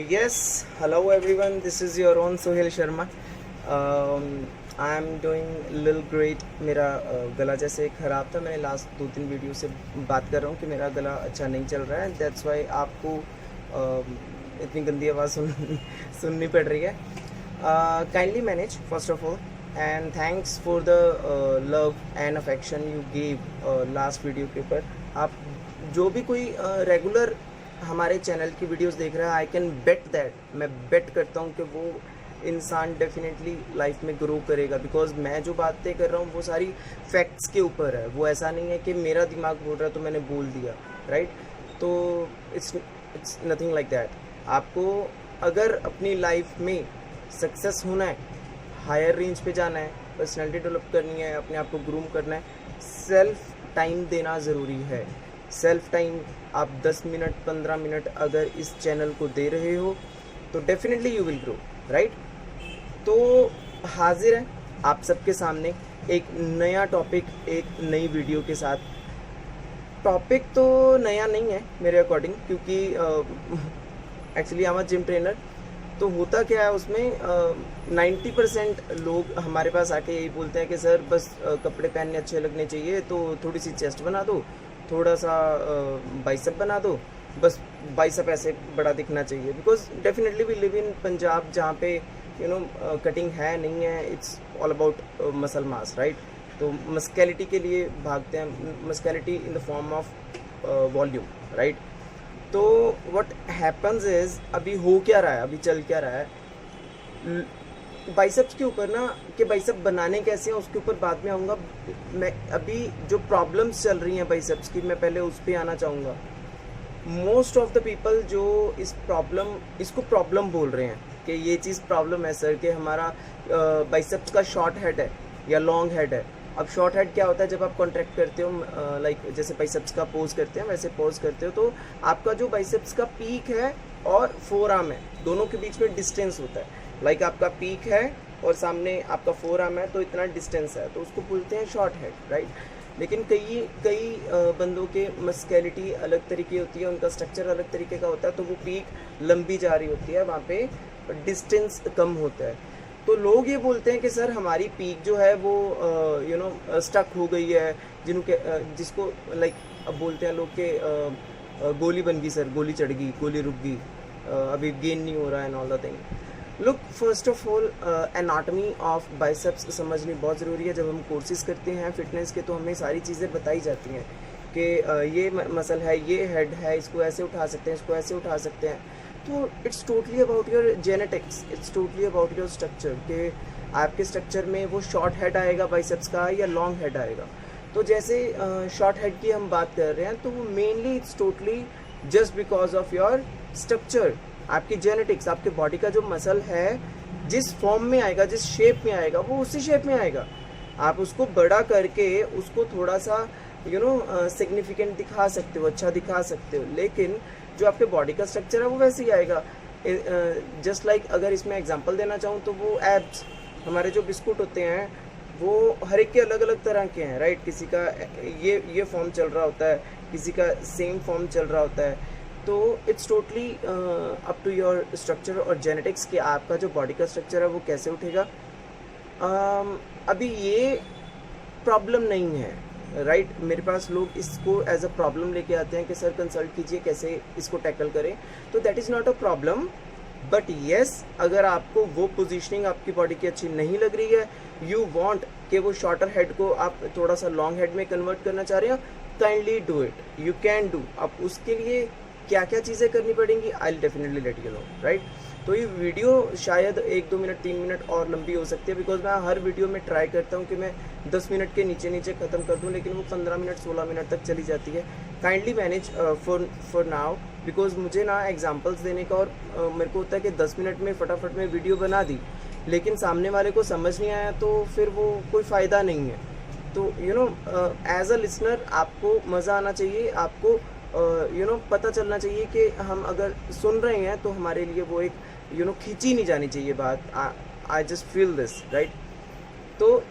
Yes, hello everyone. This is your own Sohail Sharma. I'm doing little great. मेरा गला जैसे ख़राब था, मैंने लास्ट 2-3 वीडियो से बात कर रहा हूँ कि मेरा गला अच्छा नहीं चल रहा है. दैट्स वाई आपको इतनी गंदी आवाज़ सुननी पड़ रही है. Kindly manage first of all and thanks for the love and affection you give last video के ऊपर. आप जो भी कोई रेगुलर हमारे चैनल की वीडियोस देख रहा है, आई कैन बेट दैट, मैं बेट करता हूँ कि वो इंसान डेफिनेटली लाइफ में ग्रो करेगा. बिकॉज मैं जो बातें कर रहा हूँ वो सारी फैक्ट्स के ऊपर है. वो ऐसा नहीं है कि मेरा दिमाग बोल रहा है तो मैंने बोल दिया, राइट? तो इट्स नथिंग लाइक दैट. आपको अगर अपनी लाइफ में सक्सेस होना है, हायर रेंज पे जाना है, पर्सनैलिटी डेवलप करनी है, अपने आप को ग्रूम करना है, सेल्फ टाइम देना ज़रूरी है. सेल्फ टाइम आप 10 मिनट 15 मिनट अगर इस चैनल को दे रहे हो तो definitely you will grow, right? तो हाजिर है आप सबके सामने एक नया टॉपिक, एक नई वीडियो के साथ. टॉपिक तो नया नहीं है मेरे अकॉर्डिंग, क्योंकि actually I am gym trainer. तो होता क्या है उसमें 90% लोग हमारे पास आके यही बोलते हैं कि सर बस कपड़े पहनने अच्छे लगने चाहिए, तो थोड़ी सी चेस्ट बना दो, थोड़ा सा बाइसेप बना दो, बस बाइसेप ऐसे बड़ा दिखना चाहिए. Because definitely we live in Punjab, जहाँ पे कटिंग है नहीं है. It's all about muscle mass, right? तो मस्कैलिटी के लिए भागते हैं, masculinity in the form of volume, right? तो व्हाट हैपन्स इज, अभी हो क्या रहा है, अभी चल क्या रहा है बाइसेप्स के ऊपर ना, कि बाइसेप बनाने कैसे हैं उसके ऊपर बाद में आऊँगा. मैं अभी जो प्रॉब्लम्स चल रही हैं बाइसेप्स की, मैं पहले उस पर आना चाहूँगा. मोस्ट ऑफ द पीपल जो इसको प्रॉब्लम बोल रहे हैं कि ये चीज़ प्रॉब्लम है सर, कि हमारा बाइसेप्स का शॉर्ट हेड है या लॉन्ग हेड है. अब शॉर्ट हेड क्या होता है? जब आप कॉन्ट्रैक्ट करते हो, लाइक जैसे बाइसेप्स का पोज करते हैं वैसे पोज करते हो, तो आपका जो बाइसेप्स का पीक है और फोर आर्म है, दोनों के बीच में डिस्टेंस होता है. लाइक आपका पीक है और सामने आपका फोर आर्म है, तो इतना डिस्टेंस है, तो उसको बोलते हैं शॉर्ट हेड, राइट? लेकिन कई बंदों के मस्कैलिटी अलग तरीके होती है, उनका स्ट्रक्चर अलग तरीके का होता है, तो वो पीक लंबी जा रही होती है, वहाँ पे डिस्टेंस कम होता है. तो लोग ये बोलते हैं कि सर हमारी पीक जो है वो स्टक हो गई है, जिसको लाइक अब बोलते हैं लोग के गोली बन गई सर, गोली चढ़ गई, गोली रुक गई, अभी गेन नहीं हो रहा है and all the thing. Look, first of all anatomy of biceps समझनी बहुत ज़रूरी है. जब हम कोर्सेज करते हैं फिटनेस के, तो हमें सारी चीज़ें बताई जाती हैं कि ये मसल है, ये हेड है, इसको ऐसे उठा सकते हैं, इसको ऐसे उठा सकते हैं. तो it's totally about your genetics, it's totally about your structure, कि आपके स्ट्रक्चर में वो शॉर्ट हेड आएगा बाइसेप्स का या लॉन्ग हेड आएगा. तो जैसे शॉर्ट हेड की हम बात कर रहे हैं, तो वो mainly it's totally just because of your structure, आपकी जेनेटिक्स. आपके बॉडी का जो मसल है जिस फॉर्म में आएगा, जिस शेप में आएगा, वो उसी शेप में आएगा. आप उसको बड़ा करके उसको थोड़ा सा सिग्निफिकेंट दिखा सकते हो, अच्छा दिखा सकते हो, लेकिन जो आपके बॉडी का स्ट्रक्चर है वो वैसे ही आएगा. जस्ट लाइक अगर इसमें एग्जांपल देना चाहूँ तो वो एब्स, हमारे जो बिस्कुट होते हैं वो हर एक के अलग अलग तरह के हैं, राइट? किसी का ये फॉर्म चल रहा होता है, किसी का सेम फॉर्म चल रहा होता है. तो it's totally up to your structure और जेनेटिक्स, कि आपका जो बॉडी का स्ट्रक्चर है वो कैसे उठेगा. अभी ये प्रॉब्लम नहीं है, राइट? मेरे पास लोग इसको एज अ प्रॉब्लम लेके आते हैं कि सर कंसल्ट कीजिए कैसे इसको टैकल करें. तो that is not a problem, but yes, अगर आपको वो पोजीशनिंग आपकी बॉडी की अच्छी नहीं लग रही है, यू वांट कि वो शॉर्टर हेड को आप थोड़ा सा लॉन्ग हेड में कन्वर्ट करना चाह रहे हैं, kindly do it, you can do. अब उसके लिए क्या क्या चीज़ें करनी पड़ेंगी, I will definitely let you know, right? तो ये वीडियो शायद 1-2 मिनट 3 मिनट और लंबी हो सकती है, बिकॉज मैं हर वीडियो में ट्राई करता हूँ कि मैं 10 मिनट के नीचे ख़त्म कर दूँ, लेकिन वो 15 मिनट 16 मिनट तक चली जाती है. Kindly manage for now, because मुझे ना एग्जांपल्स देने का, और मेरे को होता है कि 10 मिनट में फटाफट में वीडियो बना दी, लेकिन सामने वाले को समझ नहीं आया तो फिर वो कोई फ़ायदा नहीं है. तो एज अ लिसनर आपको मज़ा आना चाहिए, आपको पता चलना चाहिए कि हम अगर सुन रहे हैं तो हमारे लिए वो एक खींची नहीं जानी चाहिए बात. I just feel this, right? तो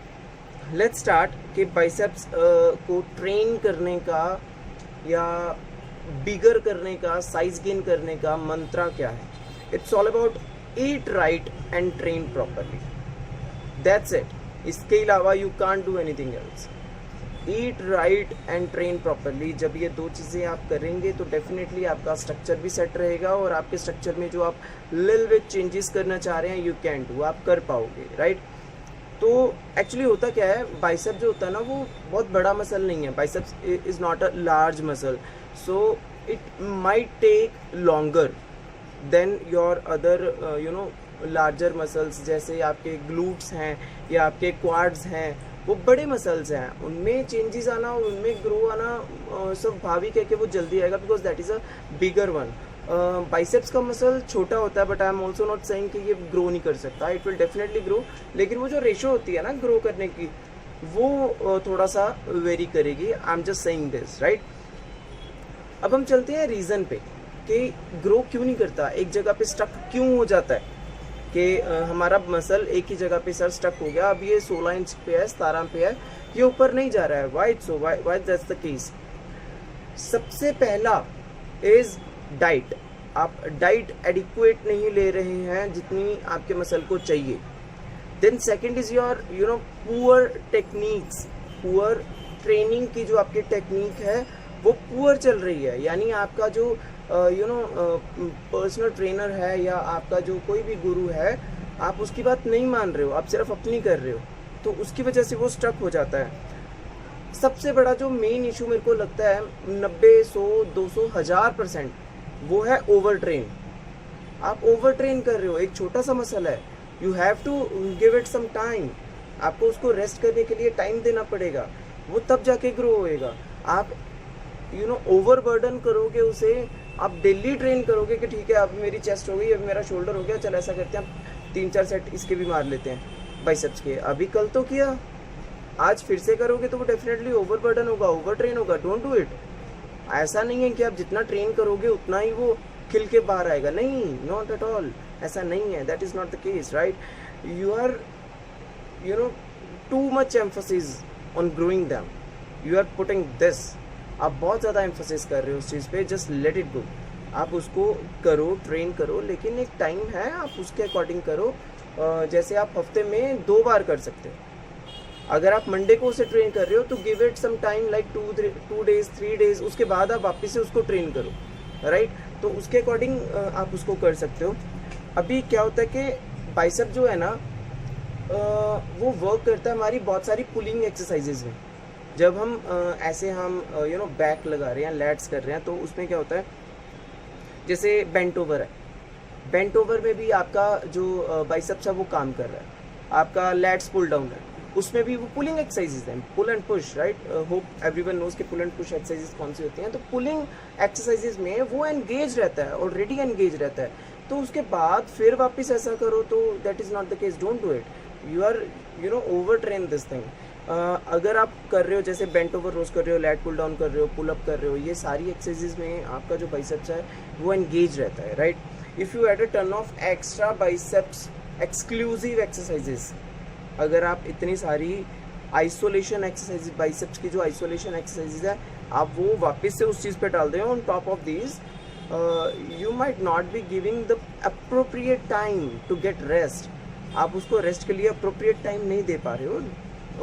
लेट्स स्टार्ट कि बाइसेप्स को ट्रेन करने का या बिगर करने का, साइज गेन करने का मंत्रा क्या है. It's all about eat right and train properly, that's it. इसके अलावा you can't do anything else. Eat right and train properly. जब ये दो चीज़ें आप करेंगे तो डेफिनेटली आपका स्ट्रक्चर भी सेट रहेगा, और आपके स्ट्रक्चर में जो आप लिल विथ चेंजेस करना चाह रहे हैं यू कैन डू, आप कर पाओगे, राइट. तो एक्चुअली होता क्या है, बाइसेप जो होता है ना वो बहुत बड़ा मसल नहीं है. Biceps is not a large muscle, so it might take longer than your other larger muscles. जैसे आपके ग्लूट्स हैं या आपके क्वाड्स हैं, वो बड़े मसल्स हैं, उनमें चेंजेस आना और उनमें ग्रो आना स्वाभाविक है कि वो जल्दी आएगा, because that is a bigger one. Biceps का मसल छोटा होता है, but I am also not saying कि ये ग्रो नहीं कर सकता. इट विल डेफिनेटली ग्रो, लेकिन वो जो रेशो होती है ना ग्रो करने की, वो थोड़ा सा वेरी करेगी. I am just saying this, right. अब हम चलते हैं रीज़न पे कि ग्रो क्यों नहीं करता, एक जगह पे स्टक क्यों हो जाता है, कि हमारा मसल एक ही जगह पे सर स्टक हो गया. अब ये 16 इंच पे है, 17 पे है, ये ऊपर नहीं जा रहा है. Why that's the case. सबसे पहला इज डाइट. आप डाइट एडिक्वेट नहीं ले रहे हैं जितनी आपके मसल को चाहिए. Then second is your poor techniques. Poor training की जो आपकी टेक्निक है वो पुअर चल रही है, यानी आपका जो पर्सनल ट्रेनर है या आपका जो कोई भी गुरु है, आप उसकी बात नहीं मान रहे हो, आप सिर्फ अपनी कर रहे हो, तो उसकी वजह से वो स्टक हो जाता है. सबसे बड़ा जो मेन इशू मेरे को लगता है 90, 100, 200, 1000%, वो है ओवर ट्रेन. आप ओवर ट्रेन कर रहे हो. एक छोटा सा मसल है, you have to give it some time. आपको उसको रेस्ट करने के लिए टाइम देना पड़ेगा, वो तब जाके ग्रो होएगा. आप ओवर बर्डन करोगे उसे, आप डेली ट्रेन करोगे कि ठीक है अब मेरी चेस्ट हो गई, अब मेरा शोल्डर हो गया, चल ऐसा करते हैं 3-4 सेट इसके भी मार लेते हैं बाइसेप्स के. अभी कल तो किया, आज फिर से करोगे तो वो डेफिनेटली ओवर बर्डन होगा, ओवर ट्रेन होगा. Don't do it. ऐसा नहीं है कि आप जितना ट्रेन करोगे उतना ही वो खिल के बाहर आएगा, नहीं, नॉट एट ऑल. ऐसा नहीं है, that is not the case, right. You are too much emphasis on growing them. You are putting this. आप बहुत ज़्यादा एम्फोसिस कर रहे हो उस चीज़ पे. Just let it go. आप उसको करो, ट्रेन करो, लेकिन एक टाइम है, आप उसके अकॉर्डिंग करो. जैसे आप हफ्ते में 2 बार कर सकते हो. अगर आप मंडे को उसे ट्रेन कर रहे हो तो give it some time, like 2 days 3 days, उसके बाद आप वापस से उसको ट्रेन करो, राइट. तो उसके अकॉर्डिंग आप उसको कर सकते हो. अभी क्या होता है कि बाइसेप जो है ना वो वर्क करता है हमारी बहुत सारी पुलिंग एक्सरसाइजेज में. जब हम ऐसे हम बैक लगा रहे हैं, लैट्स कर रहे हैं, तो उसमें क्या होता है, जैसे बेंट ओवर है, बेंट ओवर में भी आपका जो बाइसेप्स है वो काम कर रहा है. आपका लैट्स पुल डाउन है, उसमें भी वो पुलिंग एक्सरसाइजेज हैं, pull and push, right. Hope everyone knows के पुल एंड पुश एक्सरसाइजेज कौन सी होती हैं. तो पुलिंग एक्सरसाइजेज में वो एंगेज रहता है, ऑलरेडी एंगेज रहता है. तो उसके बाद फिर वापस ऐसा करो तो that is not the case. Don't do it. You are over train this thing. अगर आप कर रहे हो जैसे बेंट ओवर रोज कर रहे हो, लैट पुल डाउन कर रहे हो, पुल अप कर रहे हो, ये सारी एक्सरसाइजेज में आपका जो बाइसेप्स है वो एंगेज रहता है, right. If you add a ton of extra biceps exclusive exercises, अगर आप इतनी सारी आइसोलेशन एक्सरसाइज, बाइसेप्स की जो आइसोलेशन एक्सरसाइजेज है, आप वो वापस से उस चीज़ पे डाल दें on top of these, you might not be giving the appropriate time to get rest. आप उसको रेस्ट के लिए अप्रोप्रिएट टाइम नहीं दे पा रहे हो.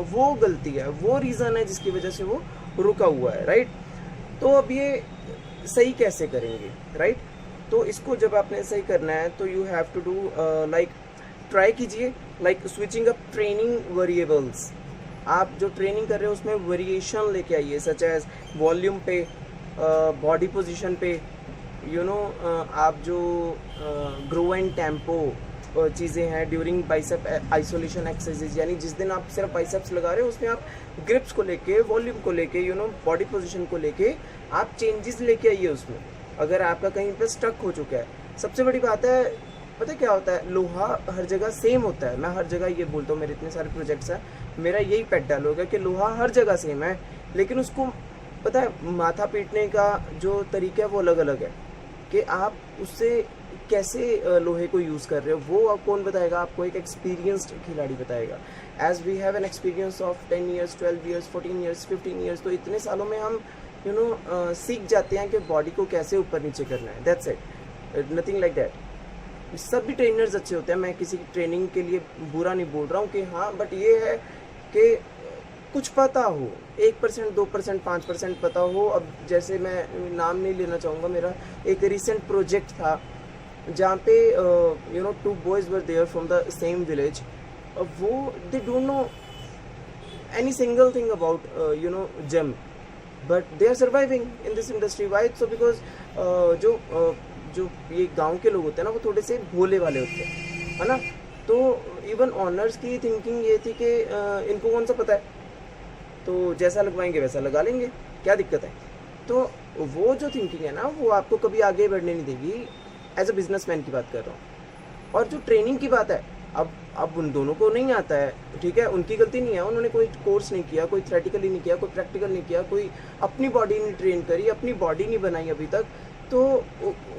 वो गलती है, वो रीज़न है जिसकी वजह से वो रुका हुआ है, राइट. तो अब ये सही कैसे करेंगे, राइट. तो इसको जब आपने सही करना है तो you have to do like try कीजिए, like switching up training variables. आप जो ट्रेनिंग कर रहे हो उसमें वेरिएशन लेके आइए, सच एज वॉल्यूम पे, बॉडी पोजीशन पे, आप जो ग्रो एंड टेम्पो चीज़ें हैं ड्यूरिंग बाइसेप आइसोलेशन एक्सरसाइजेज, यानी जिस दिन आप सिर्फ बाइसेप्स लगा रहे हो उसमें आप ग्रिप्स को लेके, वॉल्यूम को लेके, बॉडी पोजीशन को लेके आप चेंजेस लेके आइए उसमें. अगर आपका कहीं पर स्टक हो चुका है, सबसे बड़ी बात है, पता क्या होता है, लोहा हर जगह सेम होता है. मैं हर जगह ये बोलता हूँ, मेरे इतने सारे प्रोजेक्ट्स हैं, मेरा यही पेट डाल होगा कि लोहा हर जगह सेम है, लेकिन उसको पता है माथा पीटने का जो तरीका है वो अलग अलग है, कि आप उससे कैसे लोहे को यूज़ कर रहे हो. वो आप कौन बताएगा, आपको एक एक्सपीरियंस्ड खिलाड़ी बताएगा. As we have an experience of 10 years, 12 years, 14 years, 15 years, तो इतने सालों में हम सीख जाते हैं कि बॉडी को कैसे ऊपर नीचे करना है. That's it, nothing like that. सभी ट्रेनर्स अच्छे होते हैं, मैं किसी की ट्रेनिंग के लिए बुरा नहीं बोल रहा हूँ कि हाँ, बट ये है कि कुछ पता हो, 1%, 2%, 5% पता हो। अब जैसे मैं नाम नहीं लेना चाहूँगा, मेरा एक रिसेंट प्रोजेक्ट था जहाँ पे you know 2 boys were there from the same village. वो they don't know any single thing about you know gem, but they are surviving in this industry. Why? So because जो ये गांव के लोग होते हैं ना, वो थोड़े से भोले वाले होते हैं, है ना। तो इवन ऑनर्स की थिंकिंग ये थी कि इनको कौन सा पता है, तो जैसा लगवाएंगे वैसा लगा लेंगे, क्या दिक्कत है। तो वो जो थिंकिंग है ना, वो आपको कभी आगे बढ़ने नहीं देगी। एज अ बिजनेसमैन की बात कर रहा हूँ। और जो ट्रेनिंग की बात है, अब उन दोनों को नहीं आता है, ठीक है, उनकी गलती नहीं है, उन्होंने कोई कोर्स नहीं किया, कोई थ्योरेटिकली नहीं किया, कोई प्रैक्टिकल नहीं किया, कोई अपनी बॉडी नहीं ट्रेन करी, अपनी बॉडी नहीं बनाई अभी तक, तो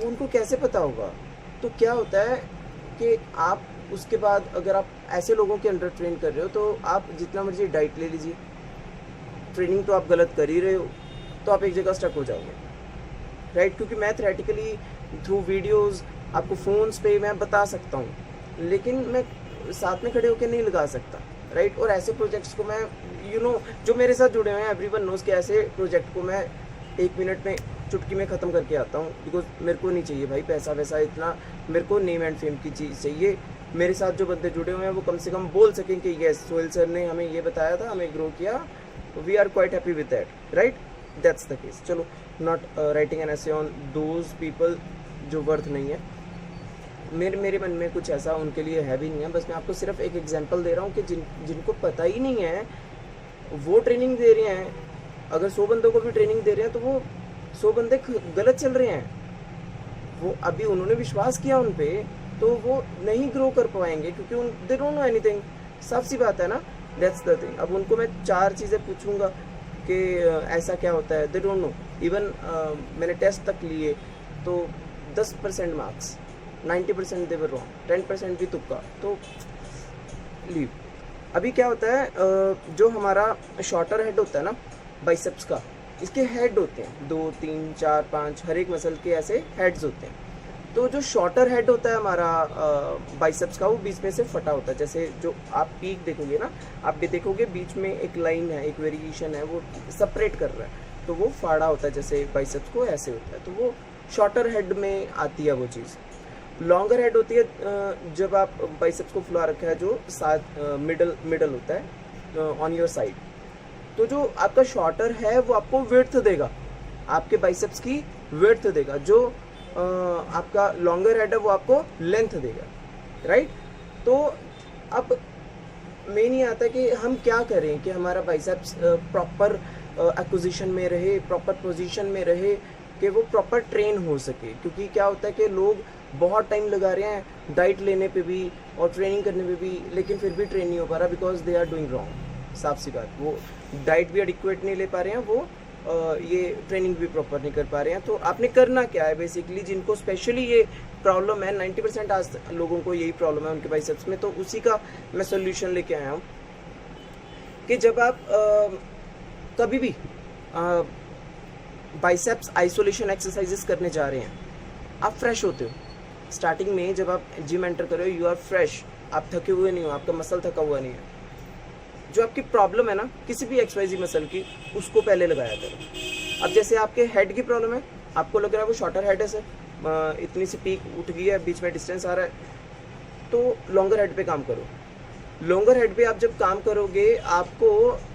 उनको कैसे पता होगा। तो क्या होता है कि आप उसके बाद अगर आप ऐसे लोगों के अंडर ट्रेन कर रहे हो, तो आप जितना मर्जी डाइट ले लीजिए, ट्रेनिंग तो आप गलत कर ही रहे हो, तो आप एक जगह स्टक हो जाओगे, राइट। क्योंकि मैं थ्योरेटिकली थ्रू वीडियोज़ आपको फ़ोन्स पे मैं बता सकता हूँ, लेकिन मैं साथ में खड़े होकर नहीं लगा सकता, राइट। और ऐसे प्रोजेक्ट्स को मैं यू नो जो मेरे साथ जुड़े हुए हैं, एवरीवन नोज के ऐसे प्रोजेक्ट को मैं 1 मिनट में चुटकी में ख़त्म करके आता हूँ। बिकॉज मेरे को नहीं चाहिए भाई पैसा वैसा इतना, मेरे को नेम एंड फेम की चीज़ चाहिए। मेरे साथ जो बंदे जुड़े हुए हैं वो कम से कम बोल सकें कि येस, सोहेल सर ने हमें ये बताया था, हमें ग्रो किया, we are quite happy with that, right. That's the case. चलो, not writing an essay on those people जो वर्थ नहीं है। मेरे मन में कुछ ऐसा उनके लिए है भी नहीं है। बस मैं आपको सिर्फ एक एग्जांपल दे रहा हूँ कि जिनको पता ही नहीं है वो ट्रेनिंग दे रहे हैं। अगर 100 बंदों को भी ट्रेनिंग दे रहे हैं तो वो 100 बंदे गलत चल रहे हैं। वो अभी उन्होंने विश्वास किया उन पे, तो वो नहीं ग्रो कर पाएंगे क्योंकि दे डोंट नो एनीथिंग। साफ सी बात है ना, दैट्स द थिंग। अब उनको मैं 4 चीज़ें पूछूंगा कि ऐसा क्या होता है, दे डोंट नो। इवन मैंने टेस्ट तक लिए तो 10% मार्क्स, 90% दे वर रॉन्ग, 10% भी तुक्का, तो लीव। अभी क्या होता है, जो हमारा शॉर्टर हेड होता है ना बाइसेप्स का, इसके हेड होते हैं 2, 3, 4, 5, हर एक मसल के ऐसे हेड्स होते हैं। तो जो शॉर्टर हेड होता है हमारा बाइसेप्स का, वो बीच में से फटा होता है। जैसे जो आप पीक देखोगे ना, आप भी देखोगे बीच में एक लाइन है, एक वेरिएशन है, वो सेपरेट कर रहा है, तो वो फाड़ा होता है जैसे बाइसेप्स को ऐसे होता है, तो वो शॉर्टर हेड में आती है वो चीज़। लॉन्गर हेड होती है जब आप बाइसेप्स को फुला रखा है, जो साथ मिडल होता है ऑन योर साइड। तो जो आपका शॉर्टर है वो आपको विड्थ देगा, आपके बाइसेप्स की विड्थ देगा। जो आपका लॉन्गर हेड है वो आपको लेंथ देगा, राइट। तो अब मेन ये आता है कि हम क्या करें कि हमारा बाइसेप्स प्रॉपर एक्विजिशन में रहे, प्रॉपर पोजीशन में रहे, कि वो प्रॉपर ट्रेन हो सके। क्योंकि क्या होता है कि लोग बहुत टाइम लगा रहे हैं डाइट लेने पे भी और ट्रेनिंग करने पे भी, लेकिन फिर भी ट्रेन नहीं हो पा रहा, because they are doing wrong. साफ सी बात, वो डाइट भी एडिक्वेट नहीं ले पा रहे हैं, वो ये ट्रेनिंग भी प्रॉपर नहीं कर पा रहे हैं। तो आपने करना क्या है बेसिकली, जिनको स्पेशली ये प्रॉब्लम है, 90% आज लोगों को यही प्रॉब्लम है उनके बाइसेप्स में, तो उसी का मैं सोल्यूशन लेके आया हूँ कि जब आप कभी भी बाइसेप्स आइसोलेशन एक्सरसाइजेस करने जा रहे हैं, आप फ्रेश होते हो। स्टार्टिंग में जब आप जिम एंटर कर रहे हो, यू आर फ्रेश, आप थके हुए नहीं हो, आपका मसल थका हुआ नहीं है। जो आपकी प्रॉब्लम है ना किसी भी XYZ मसल की, उसको पहले लगाया करो। अब जैसे आपके हेड की प्रॉब्लम है, आपको लग रहा है वो शॉर्टर हेड है सर, इतनी सी पीक उठ गई है, बीच में डिस्टेंस आ रहा है, तो लॉन्गर हेड पे काम करो। लॉन्गर हेड पे आप जब काम करोगे, आपको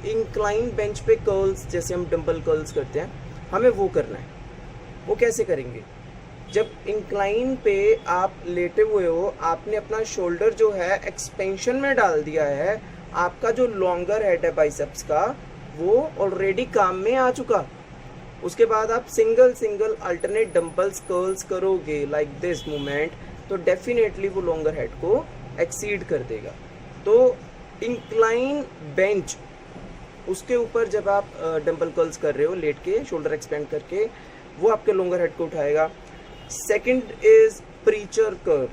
इंक्लाइन बेंच पे कर्ल्स, जैसे हम डंबल कर्ल्स करते हैं, हमें वो करना है। वो कैसे करेंगे, जब इंक्लाइन पे आप लेटे हुए हो, आपने अपना शोल्डर जो है एक्सपेंशन में डाल दिया है, आपका जो लॉन्गर हेड है बाइसेप्स का, वो ऑलरेडी काम में आ चुका। उसके बाद आप सिंगल अल्टरनेट डंबल्स कर्ल्स करोगे लाइक दिस मूवमेंट, तो डेफिनेटली वो लॉन्गर हेड को एक्सीड कर देगा। तो इंक्लाइन बेंच, उसके ऊपर जब आप डंबल कर्ल्स कर रहे हो लेट के, शोल्डर एक्सपेंड करके, वो आपके लॉन्गर हेड को उठाएगा। Second is preacher curl.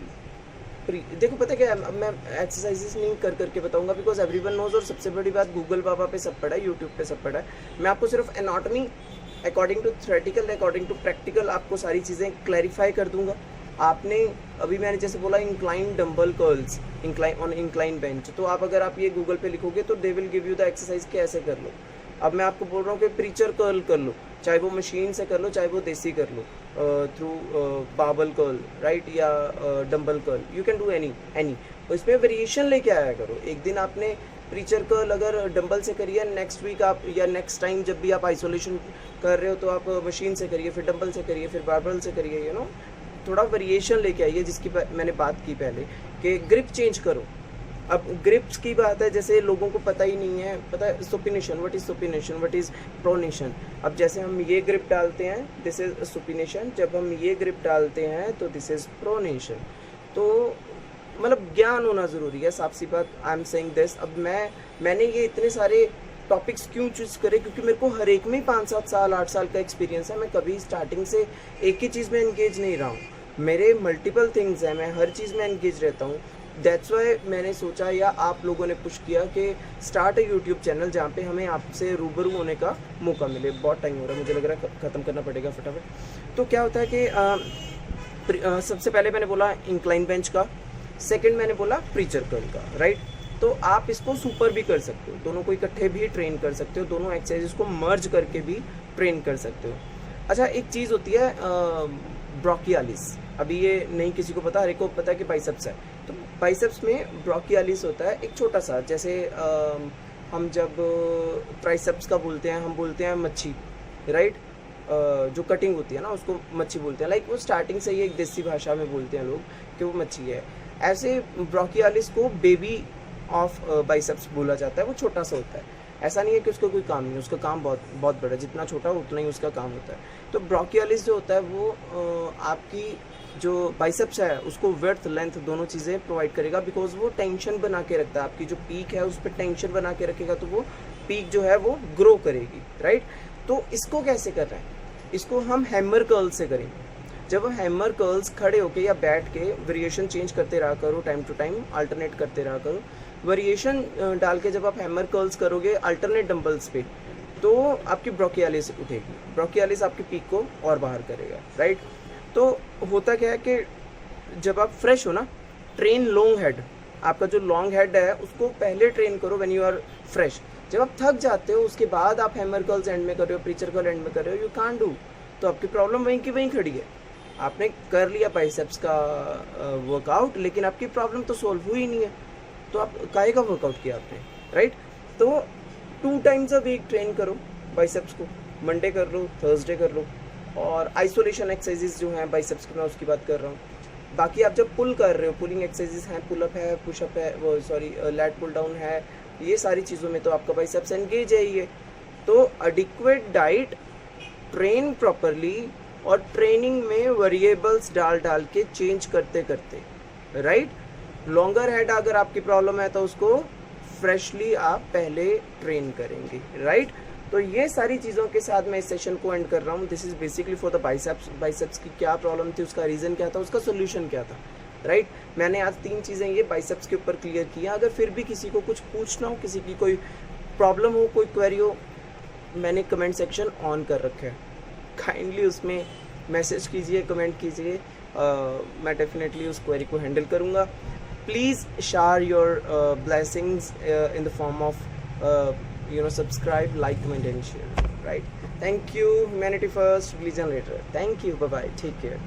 देखो पता क्या है, मैं एक्सरसाइजेस नहीं कर करके बताऊंगा, बिकॉज एवरीवन नोज। और सबसे बड़ी बात, गूगल बाबा पे सब पड़ा है, यूट्यूब पे सब पड़ा है। मैं आपको सिर्फ anatomy according to theoretical, according to practical आपको सारी चीज़ें क्लैरिफाई कर दूंगा, आपने अभी मैंने जैसे बोला incline dumbbell curls, incline bench, तो आप अगर आप ये गूगल पे लिखोगे तो they will give you the exercise कि ऐसे कर लो। अब मैं आपको बोल रहा हूँ कि प्रीचर कर्ल कर लो, चाहे वो मशीन से कर लो चाहे वो देसी कर लो, थ्रू बाबल कर्ल, राइट, या dumbbell curl, you can do any. इसमें वेरिएशन लेके आया करो। एक दिन आपने प्रीचर कर्ल अगर डंबल से करिए, नेक्स्ट वीक आप या नेक्स्ट टाइम जब भी आप आइसोलेशन कर रहे हो तो आप मशीन से करिए, फिर डंबल से करिए, फिर बारबल से करिए, यू नो, थोड़ा वेरिएशन लेके आइए, जिसकी मैंने बात की पहले कि ग्रिप चेंज करो। अब ग्रिप्स की बात है, जैसे लोगों को पता ही नहीं है, पता है supination, what is supination, what is pronation. अब जैसे हम ये ग्रिप डालते हैं, दिस इज सुपिनेशन, जब हम ये ग्रिप डालते हैं तो दिस इज प्रोनेशन। तो मतलब ज्ञान होना ज़रूरी है, साफ सी बात, आई एम सेइंग दिस। अब मैंने ये इतने सारे टॉपिक्स क्यों चूज़ करे, क्योंकि मेरे को हर एक में 5-7 साल 8 साल का एक्सपीरियंस है। मैं कभी स्टार्टिंग से एक ही चीज़ में एंगेज नहीं रहा हूँ, मेरे मल्टीपल थिंग्स हैं, मैं हर चीज़ में एंगेज रहता हूँ। दैट्स वाई मैंने सोचा, या आप लोगों ने पुश किया कि स्टार्ट अ यूट्यूब चैनल जहाँ पे हमें आपसे रूबरू होने का मौका मिले। बहुत टाइम हो रहा है, मुझे लग रहा है ख़त्म करना पड़ेगा फटाफट। तो क्या होता है कि सबसे पहले मैंने बोला इंक्लाइन बेंच का, सेकंड मैंने बोला प्रीचर कर्ल का, राइट। तो आप इसको सुपर भी कर सकते हो, दोनों को इकट्ठे भी ट्रेन कर सकते हो, दोनों एक्सरसाइजेस को मर्ज करके भी ट्रेन कर सकते हो। अच्छा, एक चीज़ होती है ब्रोकियालिस, अभी ये नहीं किसी को पता, हर एक को पता है कि बाइसेप्स है। तो बाइसेप्स में ब्रोकियालिस होता है एक छोटा सा, जैसे हम जब ट्राइसेप्स का बोलते हैं, हम बोलते हैं मच्छी, राइट, जो कटिंग होती है ना उसको मच्छी बोलते हैं। लाइक वो स्टार्टिंग से ही एक देसी भाषा में बोलते हैं लोग कि वो मच्छी है। ऐसे ब्रोकियालिस को बेबी ऑफ बाइसेप्स बोला जाता है, वो छोटा सा होता है। ऐसा नहीं है कि उसका कोई काम नहीं है, उसका काम बहुत बड़ा, जितना छोटा हो उतना ही उसका काम होता है। तो ब्रोकियालिस जो होता है वो आपकी जो बाइसेप्स है उसको विड्थ लेंथ दोनों चीज़ें प्रोवाइड करेगा, बिकॉज वो टेंशन बना के रखता है। आपकी जो पीक है उस पर टेंशन बना के रखेगा तो वो पीक जो है वो ग्रो करेगी, राइट। तो इसको कैसे कर रहे हैं, इसको हम हैमर कर्ल से करेंगे। जब हम हैमर कर्ल्स खड़े होके या बैठ के वेरिएशन चेंज करते रहा करो, टाइम टू टाइम अल्टरनेट करते रहा करो। वेरिएशन डाल के जब आप हैमर कर्ल्स करोगे अल्टरनेट डंबल्स पे, तो आपकी ब्रोकियालिस उठेगी, ब्रोकियालिस आपकी पीक को और बाहर करेगा, राइट। तो होता क्या है कि जब आप फ्रेश हो ना, ट्रेन लॉन्ग हेड, आपका जो लॉन्ग हेड है उसको पहले ट्रेन करो व्हेन यू आर फ्रेश। जब आप थक जाते हो उसके बाद आप हैमर कर्ल्स एंड में कर रहे हो, प्रीचर कर्ल एंड में कर रहे हो, यू कांट डू। तो आपकी प्रॉब्लम वहीं की वहीं खड़ी है। आपने कर लिया बाइसेप्स का वर्कआउट, लेकिन आपकी प्रॉब्लम तो सॉल्व हुई नहीं है, तो आप काहे का वर्कआउट किया आपने, राइट। तो 2 टाइम्स अ वीक ट्रेन करो बाइसेप्स को, मंडे कर लो, थर्सडे कर लो। और आइसोलेशन एक्सरसाइजेस जो हैं बाइसेप्स की, मैं उसकी बात कर रहा हूँ। बाकी आप जब पुल कर रहे हो, पुलिंग एक्सरसाइजेस हैं, पुलअप है, पुशअप है, वो सॉरी लैट पुल डाउन है, ये सारी चीज़ों में तो आपका बाइसेप्स एंगेज है ये। तो एडिक्वेट डाइट, ट्रेन प्रॉपरली, और ट्रेनिंग में वेरिएबल्स डाल के चेंज करते करते, राइट। लॉन्गर हेड अगर आपकी प्रॉब्लम है तो उसको फ्रेशली आप पहले ट्रेन करेंगे, राइट। तो ये सारी चीज़ों के साथ मैं इस सेशन को एंड कर रहा हूँ। This is basically for the biceps की क्या प्रॉब्लम थी, उसका रीज़न क्या था, उसका सोल्यूशन क्या था, राइट। मैंने आज 3 चीज़ें ये बाइसेप्स के ऊपर क्लियर किया। अगर फिर भी किसी को कुछ पूछना हो, किसी की कोई प्रॉब्लम हो, कोई क्वेरी हो, मैंने कमेंट सेक्शन ऑन कर रखा है, काइंडली उसमें मैसेज कीजिए, कमेंट कीजिए, मैं डेफिनेटली उस क्वेरी को हैंडल करूँगा। Please share your blessings in the form of subscribe, like, comment and share, right. Thank you. Humanity first, religion later. Thank you. Bye bye, take care.